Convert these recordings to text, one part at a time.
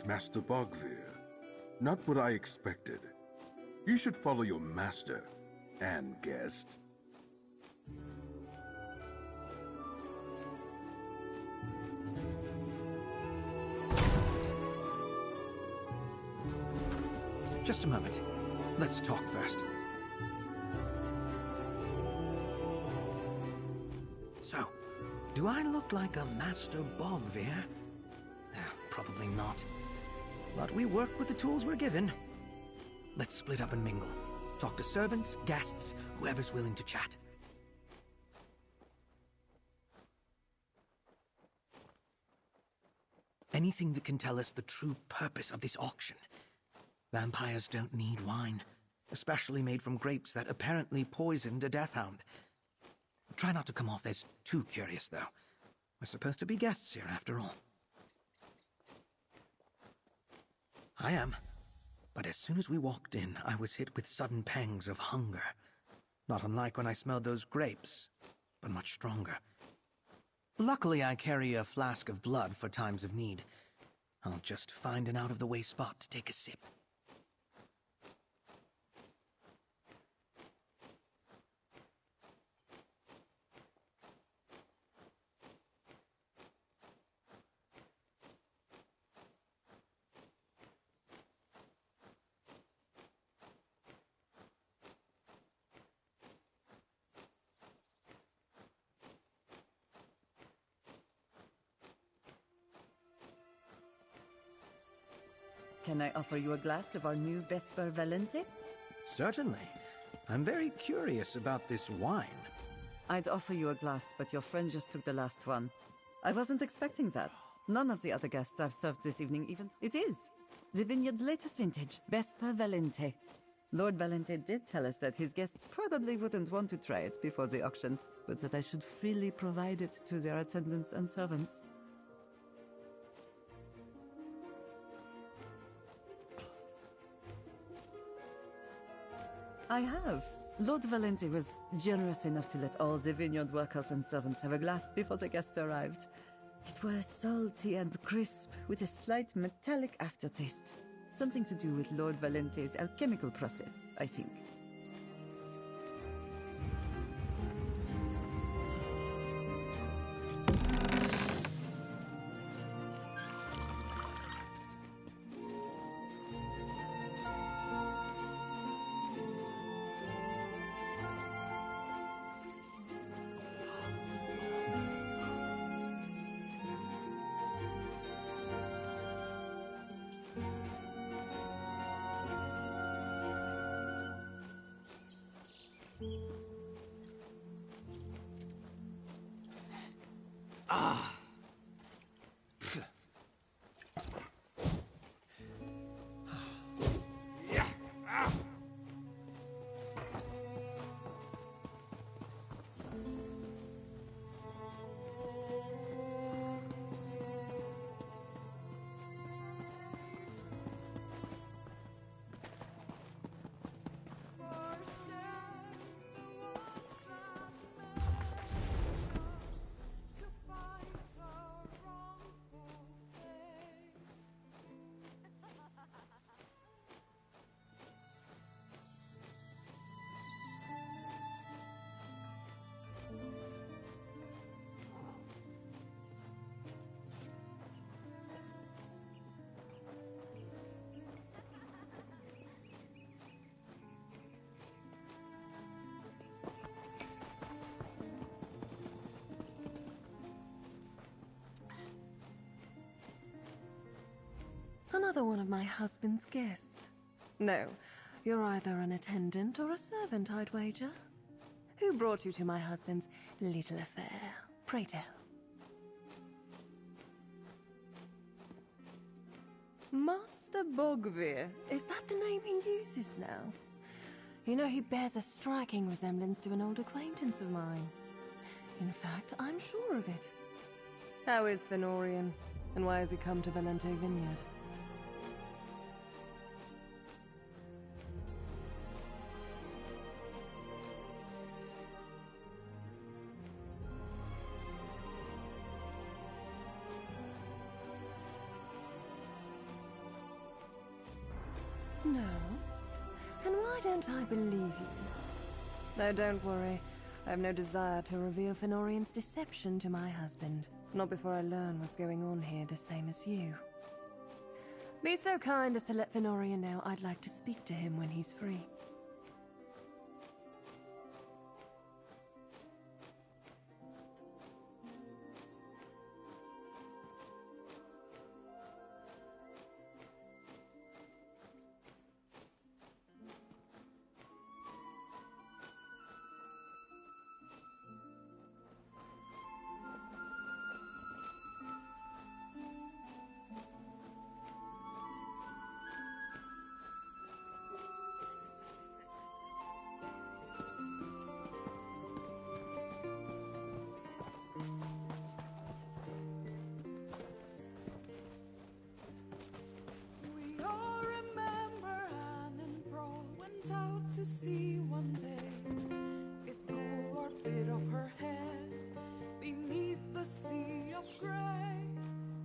Master Bogvir. Not what I expected. You should follow your master and guest. Just a moment. Let's talk first. So, do I look like a Master Bogvir? Probably not. But we work with the tools we're given. Let's split up and mingle. Talk to servants, guests, whoever's willing to chat. Anything that can tell us the true purpose of this auction. Vampires don't need wine, especially made from grapes that apparently poisoned a deathhound. Try not to come off as too curious, though. We're supposed to be guests here, after all. I am. But as soon as we walked in, I was hit with sudden pangs of hunger. Not unlike when I smelled those grapes, but much stronger. Luckily, I carry a flask of blood for times of need. I'll just find an out-of-the-way spot to take a sip. Can I offer you a glass of our new Vesper Valente? Certainly. I'm very curious about this wine. I'd offer you a glass, but your friend just took the last one. I wasn't expecting that. None of the other guests I've served this evening even... It is! The vineyard's latest vintage, Vesper Valente. Lord Valente did tell us that his guests probably wouldn't want to try it before the auction, but that I should freely provide it to their attendants and servants. I have. Lord Valente was generous enough to let all the vineyard workers and servants have a glass before the guests arrived. It was salty and crisp, with a slight metallic aftertaste. Something to do with Lord Valente's alchemical process, I think. Another one of my husband's guests. No, you're either an attendant or a servant, I'd wager. Who brought you to my husband's little affair? Pray tell. Master Bogvir. Is that the name he uses now? You know, he bears a striking resemblance to an old acquaintance of mine. In fact, I'm sure of it. How is Fenorian? And why has he come to Valente Vineyard? No? And why don't I believe you? Though don't worry, I have no desire to reveal Fenorian's deception to my husband. Not before I learn what's going on here, the same as you. Be so kind as to let Fenorian know I'd like to speak to him when he's free. We all remember Anne and Brawl went out to sea one day, with gold bit of her head, beneath the sea of grey,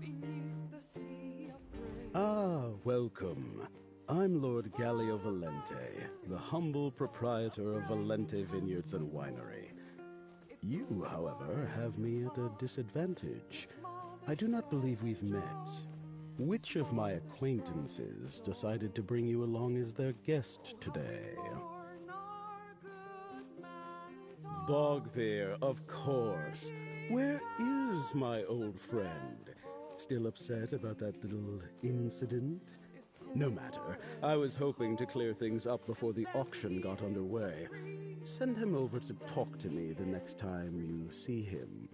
beneath the sea of grey. Ah, welcome. I'm Lord Gallio Valente, the humble proprietor of Valente Vineyards and Winery. You, however, have me at a disadvantage. I do not believe we've met. Which of my acquaintances decided to bring you along as their guest today? Bogvir, of course. Where is my old friend? Still upset about that little incident? No matter. I was hoping to clear things up before the auction got underway. Send him over to talk to me the next time you see him.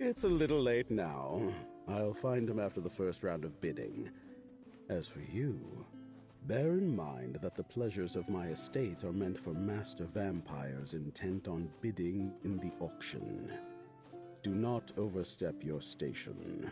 It's a little late now. I'll find him after the first round of bidding. As for you, bear in mind that the pleasures of my estate are meant for master vampires intent on bidding in the auction. Do not overstep your station.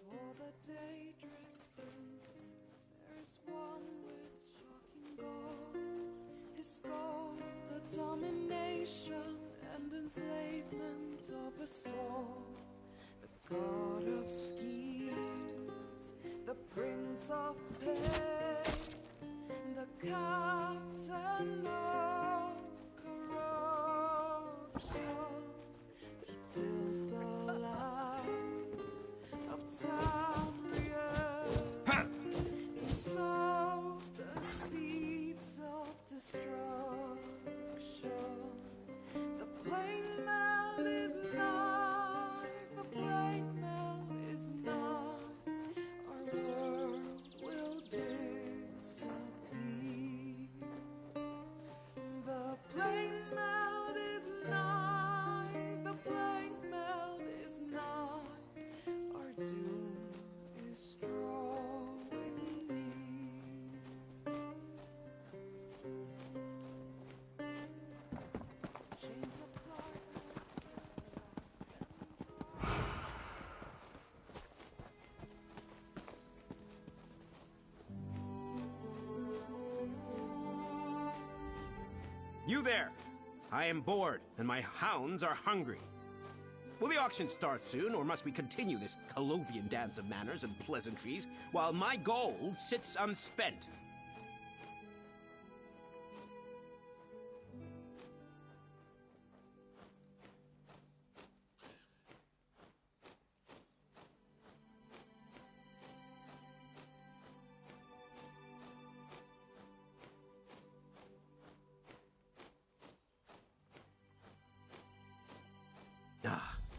All the day drippings, there's one with shocking gold. His goal, the domination and enslavement of a soul. The god of schemes, the prince of pain, the captain of corruption. He tills the land of Tamriel. He sows the seeds of destruction. The plain melt is nigh, the plain melt is nigh. Our world will disappear. The plain melt is nigh, the plain melt is nigh. Our doom is drawing near. Chains of darkness. You there! I am bored, and my hounds are hungry. Will the auction start soon, or must we continue this Colovian dance of manners and pleasantries while my gold sits unspent?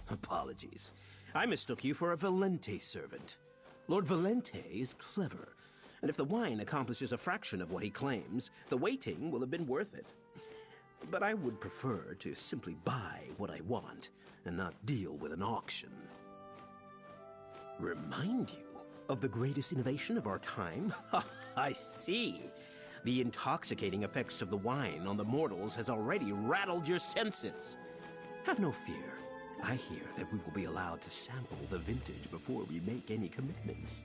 Apologies. I mistook you for a Valente servant. Lord Valente is clever, and if the wine accomplishes a fraction of what he claims, the waiting will have been worth it. But I would prefer to simply buy what I want, and not deal with an auction. Remind you of the greatest innovation of our time? I see. The intoxicating effects of the wine on the mortals has already rattled your senses. Have no fear. I hear that we will be allowed to sample the vintage before we make any commitments.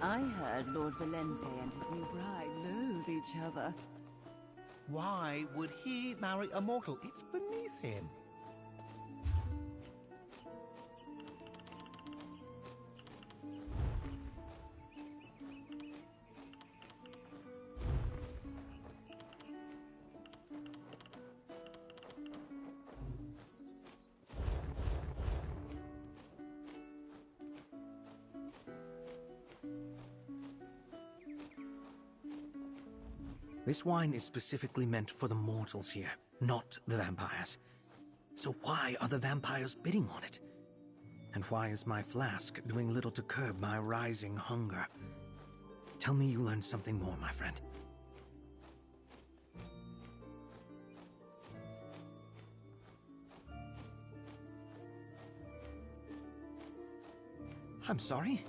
I heard Lord Valente and his new bride loathe each other. Why would he marry a mortal? It's beneath him. This wine is specifically meant for the mortals here, not the vampires. So why are the vampires bidding on it? And why is my flask doing little to curb my rising hunger? Tell me you learned something more, my friend. I'm sorry?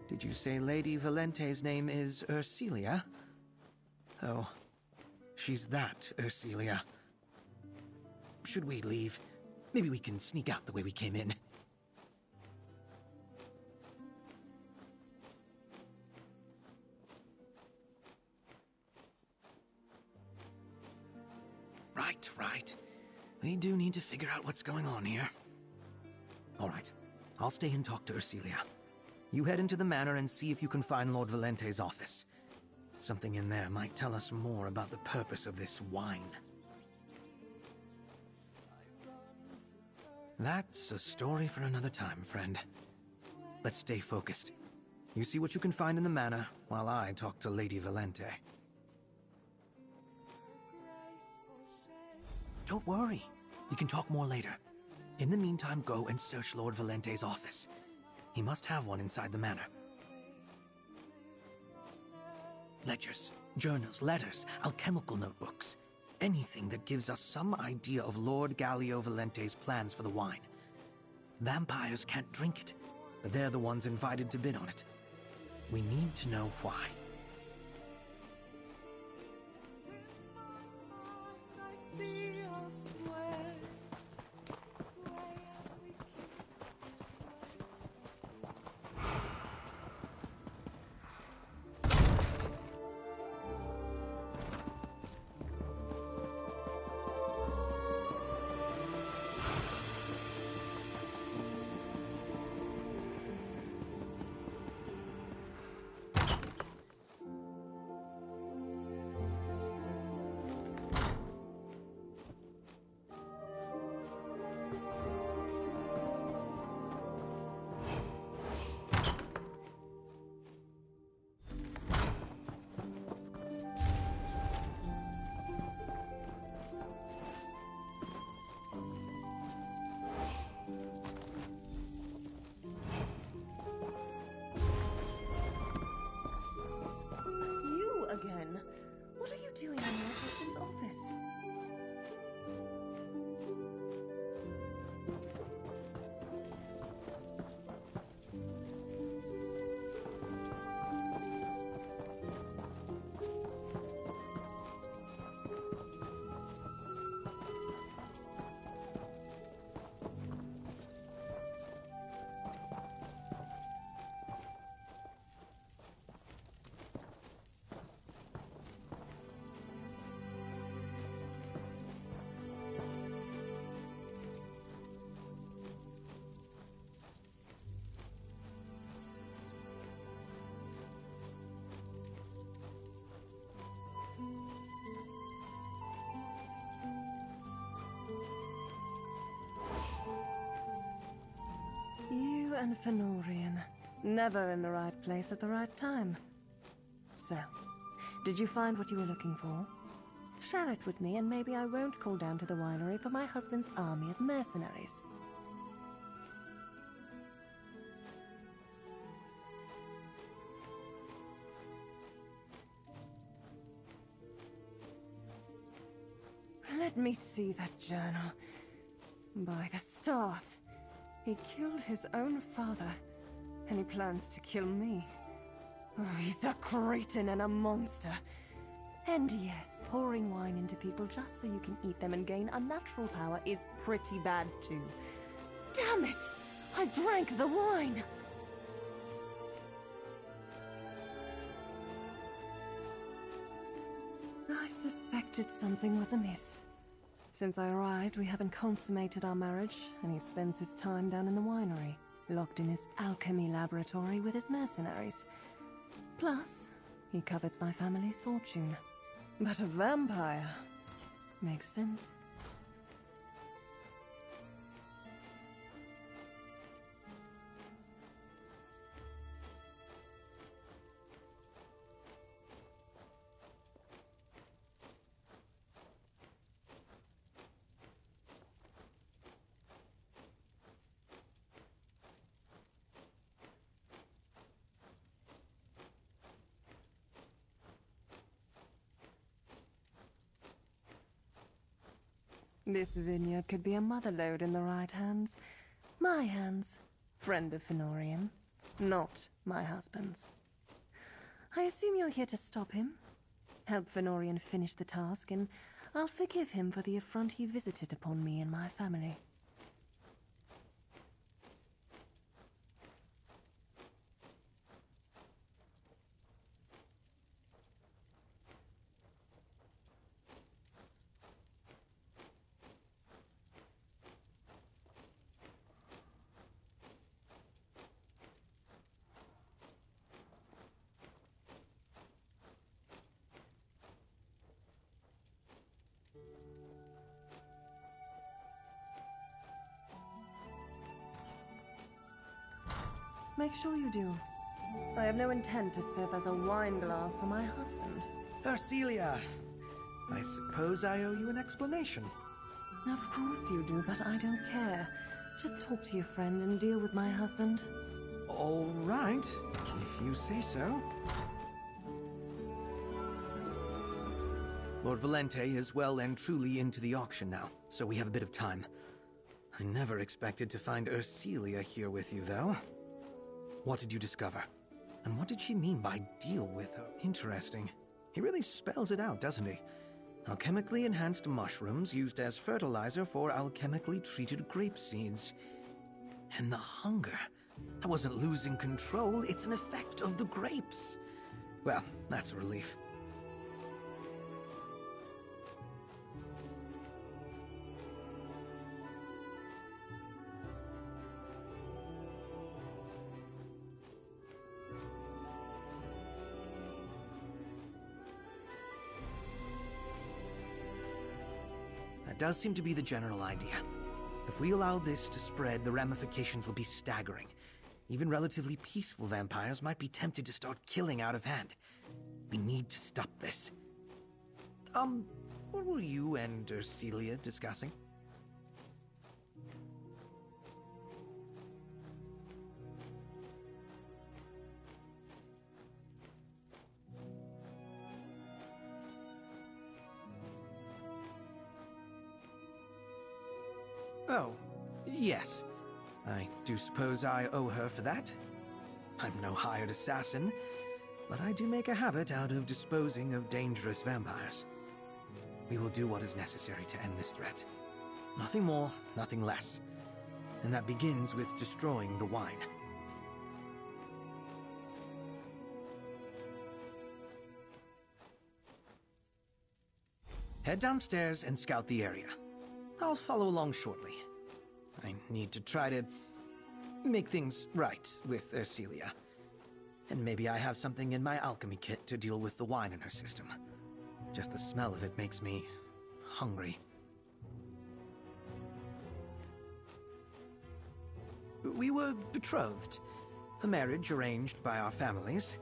Did you say Lady Valente's name is Ursilia? Oh, she's that Ursilia. Should we leave? Maybe we can sneak out the way we came in. Right. We do need to figure out what's going on here. All right, I'll stay and talk to Ursilia. You head into the manor and see if you can find Lord Valente's office. Something in there might tell us more about the purpose of this wine. That's a story for another time, friend. Let's stay focused. You see what you can find in the manor, while I talk to Lady Valente. Don't worry. We can talk more later. In the meantime, go and search Lord Valente's office. He must have one inside the manor. Ledgers, journals, letters, alchemical notebooks. Anything that gives us some idea of Lord Galio Valente's plans for the wine. Vampires can't drink it, but they're the ones invited to bid on it. We need to know why. I see us sway as we keep and Fenorian. Never in the right place at the right time. So, did you find what you were looking for? Share it with me, and maybe I won't call down to the winery for my husband's army of mercenaries. Let me see that journal. By the stars, he killed his own father, and he plans to kill me. Oh, he's a cretin and a monster. And yes, pouring wine into people just so you can eat them and gain unnatural power is pretty bad too. Damn it! I drank the wine! I suspected something was amiss. Since I arrived, we haven't consummated our marriage, and he spends his time down in the winery, locked in his alchemy laboratory with his mercenaries. Plus, he covets my family's fortune. But a vampire makes sense. This vineyard could be a motherlode in the right hands. My hands, friend of Fenorian, not my husband's. I assume you're here to stop him? Help Fenorian finish the task, and I'll forgive him for the affront he visited upon me and my family. Make sure you do. I have no intent to serve as a wine glass for my husband. Ursilia, I suppose I owe you an explanation. Of course you do, but I don't care. Just talk to your friend and deal with my husband. All right, if you say so. Lord Valente is well and truly into the auction now, so we have a bit of time. I never expected to find Ursilia here with you, though. What did you discover? And what did she mean by deal with her? Interesting. He really spells it out, doesn't he? Alchemically enhanced mushrooms used as fertilizer for alchemically treated grape seeds. And the hunger. I wasn't losing control, it's an effect of the grapes. Well, that's a relief. Does seem to be the general idea. If we allow this to spread, the ramifications will be staggering. Even relatively peaceful vampires might be tempted to start killing out of hand. We need to stop this. What were you and Ursilia discussing? Oh, yes. I do suppose I owe her for that. I'm no hired assassin, but I do make a habit out of disposing of dangerous vampires. We will do what is necessary to end this threat. Nothing more, nothing less. And that begins with destroying the wine. Head downstairs and scout the area. I'll follow along shortly. I need to try to make things right with Ursilia. And maybe I have something in my alchemy kit to deal with the wine in her system. Just the smell of it makes me hungry. We were betrothed. A marriage arranged by our families.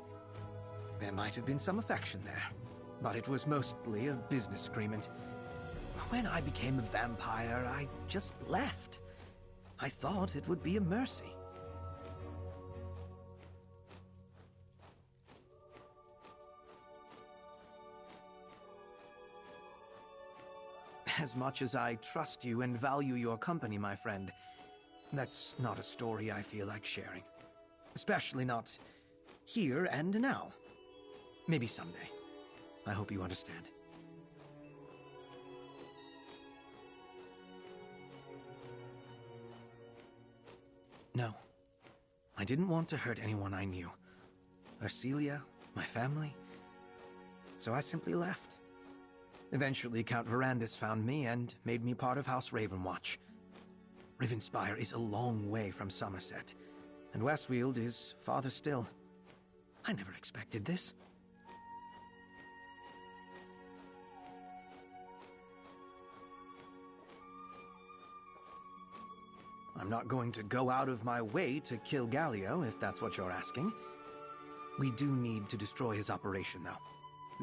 There might have been some affection there, but it was mostly a business agreement. When I became a vampire, I just left. I thought it would be a mercy. As much as I trust you and value your company, my friend, that's not a story I feel like sharing. Especially not here and now. Maybe someday. I hope you understand. No. I didn't want to hurt anyone I knew. Arcelia, my family. So I simply left. Eventually, Count Verandis found me and made me part of House Ravenwatch. Rivenspire is a long way from Somerset, and Westfield is farther still. I never expected this. I'm not going to go out of my way to kill Galio, if that's what you're asking. We do need to destroy his operation, though.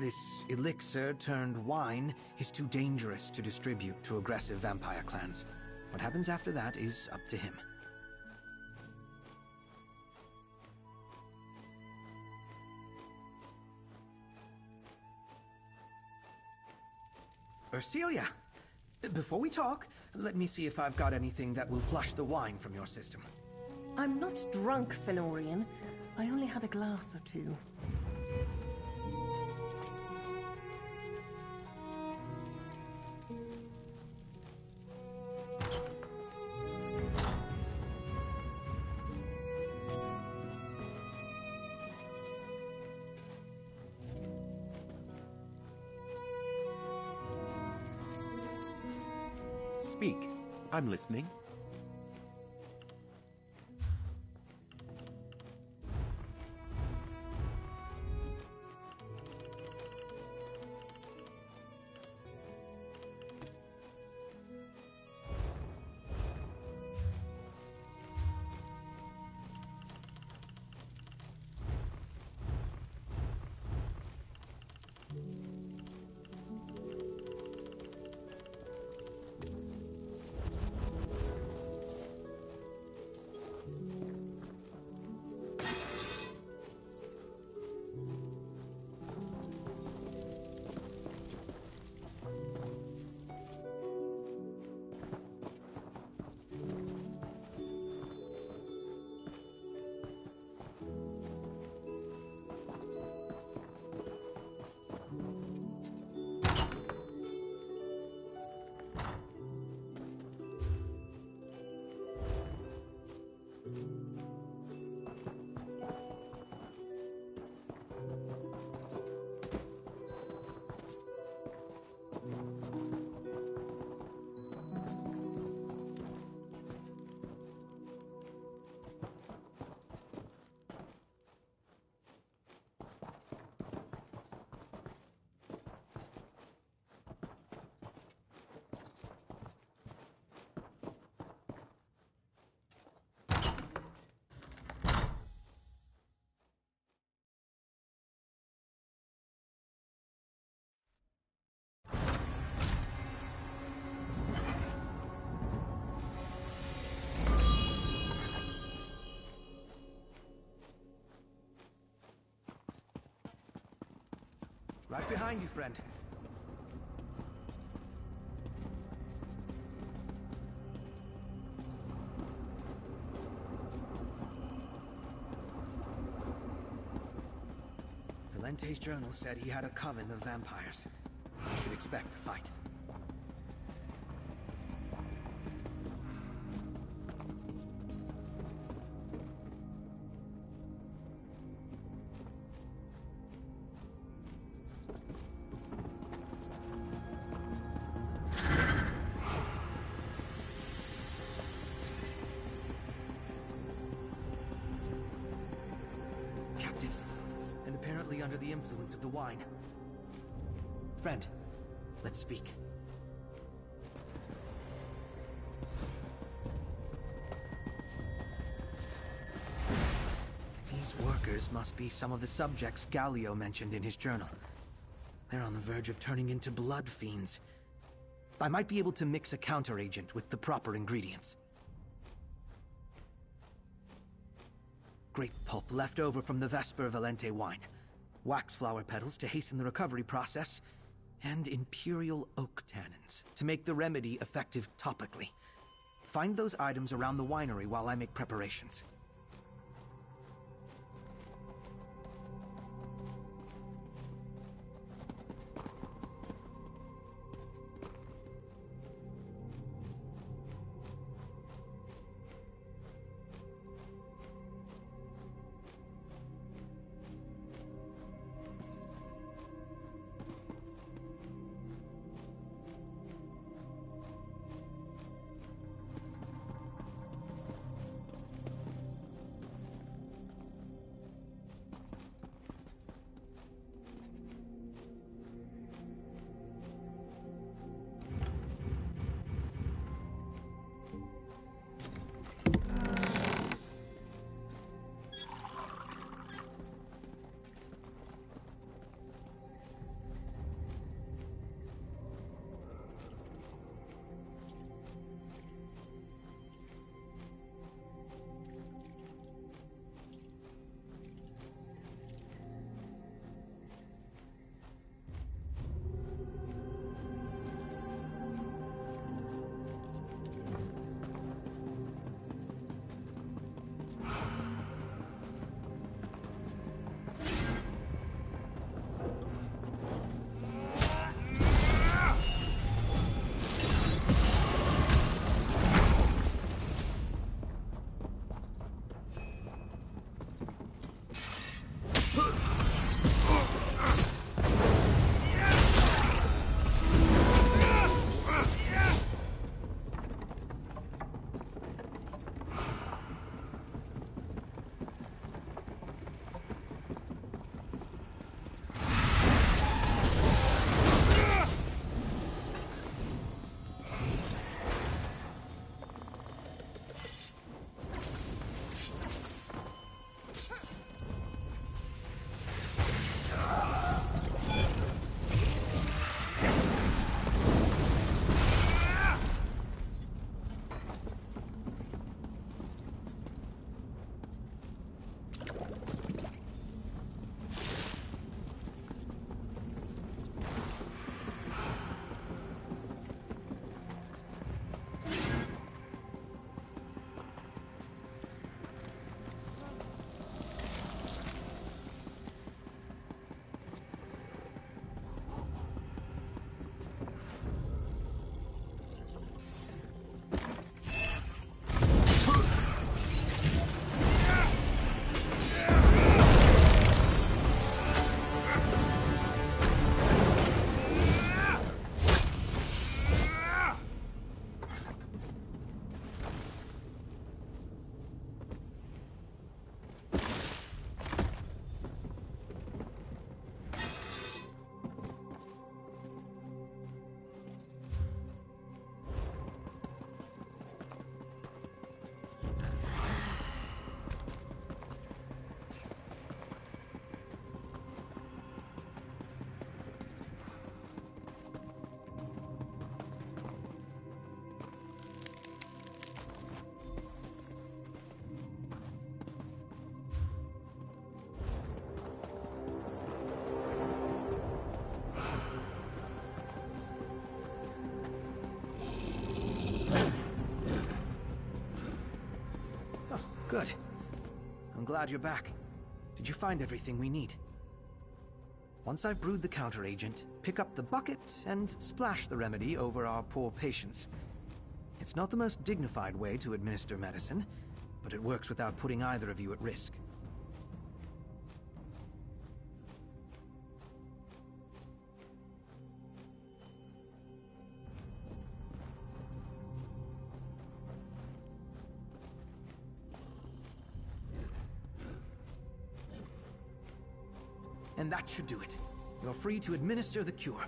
This elixir turned wine is too dangerous to distribute to aggressive vampire clans. What happens after that is up to him. Arcelia! Before we talk, let me see if I've got anything that will flush the wine from your system. I'm not drunk, Fenorian. I only had a glass or two. Speak. I'm listening. Right behind you, friend. Valente's journal said he had a coven of vampires. You should expect a fight. Captives, and apparently under the influence of the wine. Friend, let's speak. markers must be some of the subjects Galio mentioned in his journal. They're on the verge of turning into blood fiends. I might be able to mix a counteragent with the proper ingredients. Grape pulp left over from the Vesper Valente wine, wax flower petals to hasten the recovery process, and imperial oak tannins to make the remedy effective topically. Find those items around the winery while I make preparations. Good. I'm glad you're back. Did you find everything we need? Once I've brewed the counteragent, pick up the bucket and splash the remedy over our poor patients. It's not the most dignified way to administer medicine, but it works without putting either of you at risk. And that should do it. You're free to administer the cure.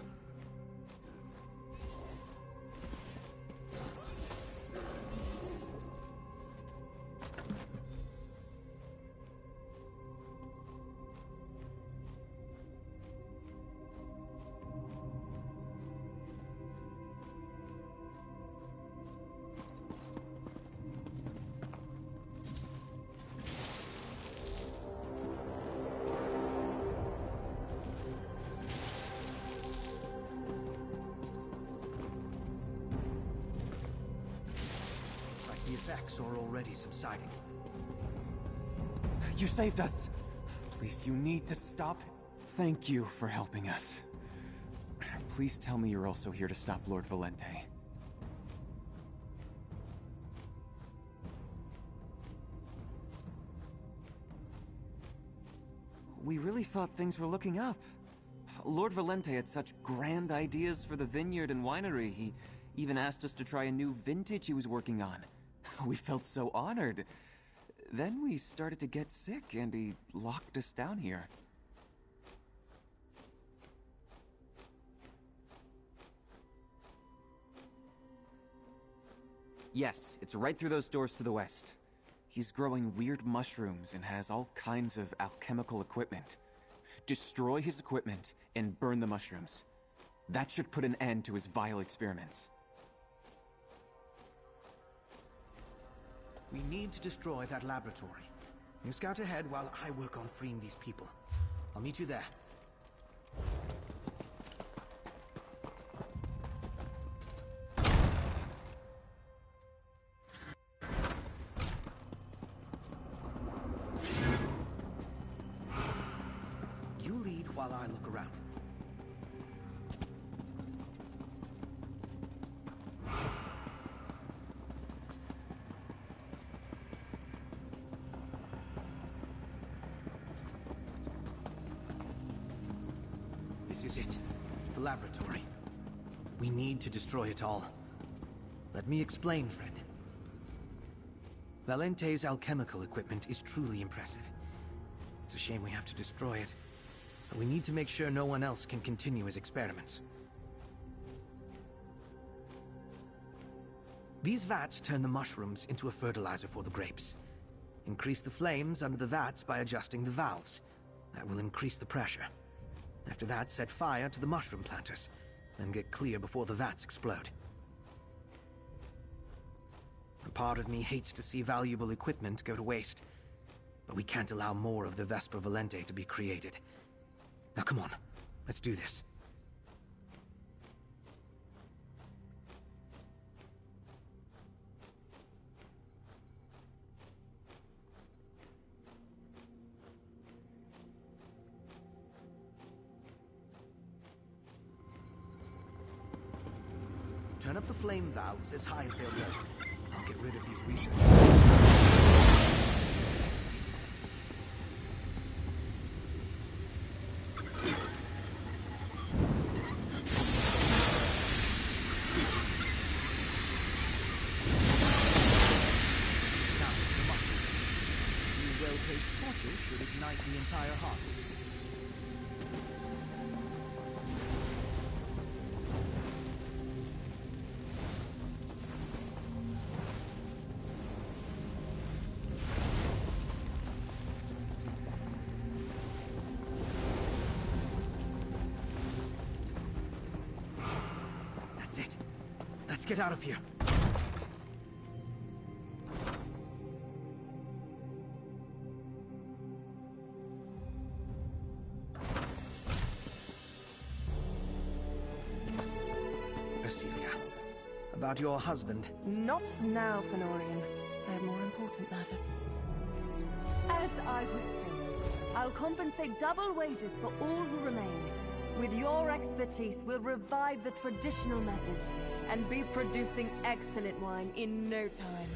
effects are already subsiding. You saved us! Please, you need to stop. Thank you for helping us. Please tell me you're also here to stop Lord Valente. We really thought things were looking up. Lord Valente had such grand ideas for the vineyard and winery. He even asked us to try a new vintage he was working on. We felt so honored. Then we started to get sick and he locked us down here. Yes, it's right through those doors to the west. He's growing weird mushrooms and has all kinds of alchemical equipment. Destroy his equipment and burn the mushrooms. That should put an end to his vile experiments. We need to destroy that laboratory. You scout ahead while I work on freeing these people. I'll meet you there. You lead while I look around. This is it. The laboratory. We need to destroy it all. Let me explain, friend. Valente's alchemical equipment is truly impressive. It's a shame we have to destroy it. But we need to make sure no one else can continue his experiments. These vats turn the mushrooms into a fertilizer for the grapes. Increase the flames under the vats by adjusting the valves. That will increase the pressure. After that, set fire to the mushroom planters, then get clear before the vats explode. A part of me hates to see valuable equipment go to waste, but we can't allow more of the Vesper Valente to be created. Now come on, let's do this. Turn up the flame valves as high as they'll go. I'll get rid of these researchers. Should ignite the entire harvest. That's it. Let's get out of here. About your husband. Not now, Fenorian. I have more important matters. As I was saying, I'll compensate double wages for all who remain. With your expertise, we'll revive the traditional methods and be producing excellent wine in no time.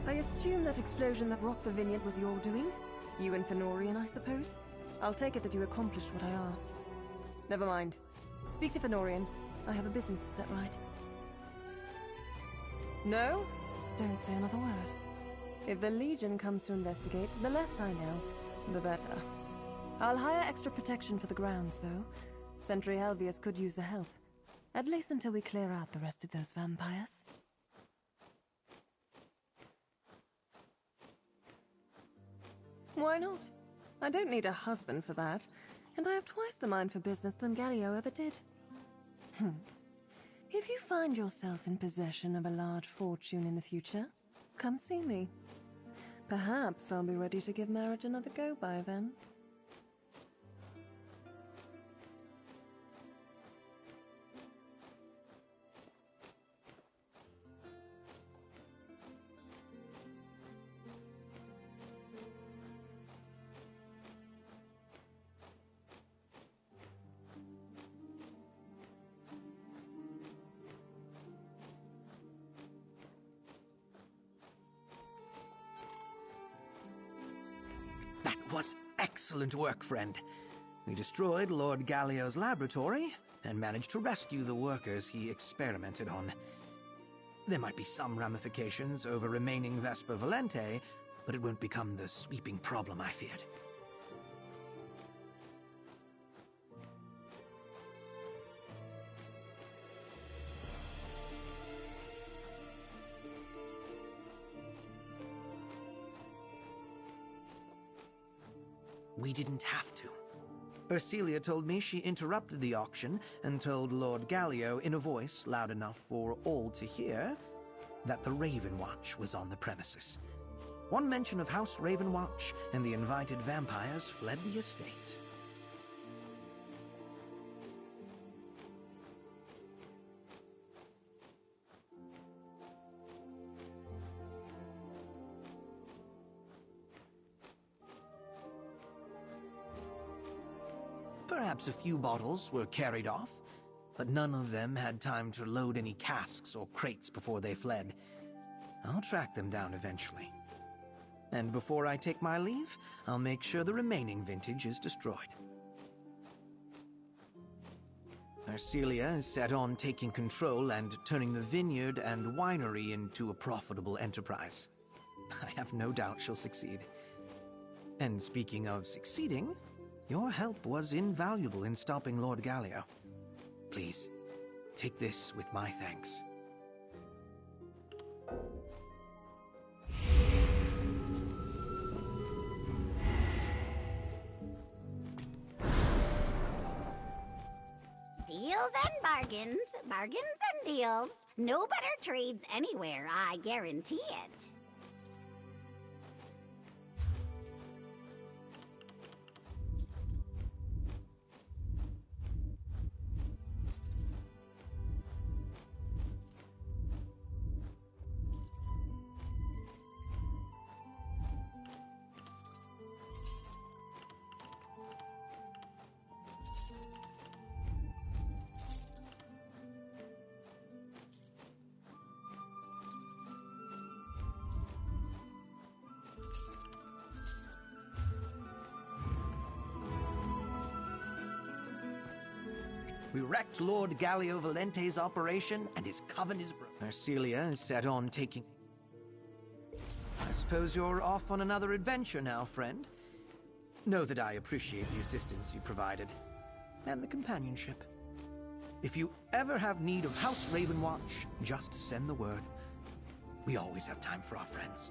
I assume that explosion that rocked the vineyard was your doing? You and Fenorian, I suppose? I'll take it that you accomplished what I asked. Never mind. Speak to Fenorian. I have a business to set right. No? Don't say another word. If the Legion comes to investigate, the less I know, the better. I'll hire extra protection for the grounds, though. Sentry Helvius could use the help. At least until we clear out the rest of those vampires. Why not? I don't need a husband for that, and I have twice the mind for business than Galio ever did. If you find yourself in possession of a large fortune in the future, come see me. Perhaps I'll be ready to give marriage another go by then. was excellent work, friend. We destroyed Lord Gallio's laboratory and managed to rescue the workers he experimented on. There might be some ramifications over remaining Vesper Valente, but it won't become the sweeping problem I feared. We didn't have to. Ursilia told me she interrupted the auction and told Lord Gallio in a voice loud enough for all to hear that the Raven Watch was on the premises. One mention of House Ravenwatch and the invited vampires fled the estate. Perhaps a few bottles were carried off, but none of them had time to load any casks or crates before they fled. I'll track them down eventually. And before I take my leave, I'll make sure the remaining vintage is destroyed. Ursilia is set on taking control and turning the vineyard and winery into a profitable enterprise. I have no doubt she'll succeed. And speaking of succeeding, your help was invaluable in stopping Lord Gallio. Please, take this with my thanks. Deals and bargains, bargains and deals. No better trades anywhere, I guarantee it. We wrecked Lord Gallio Valente's operation, and his coven is broken. Ursilia is set on taking... I suppose you're off on another adventure now, friend. Know that I appreciate the assistance you provided, and the companionship. If you ever have need of House Ravenwatch, just send the word. We always have time for our friends.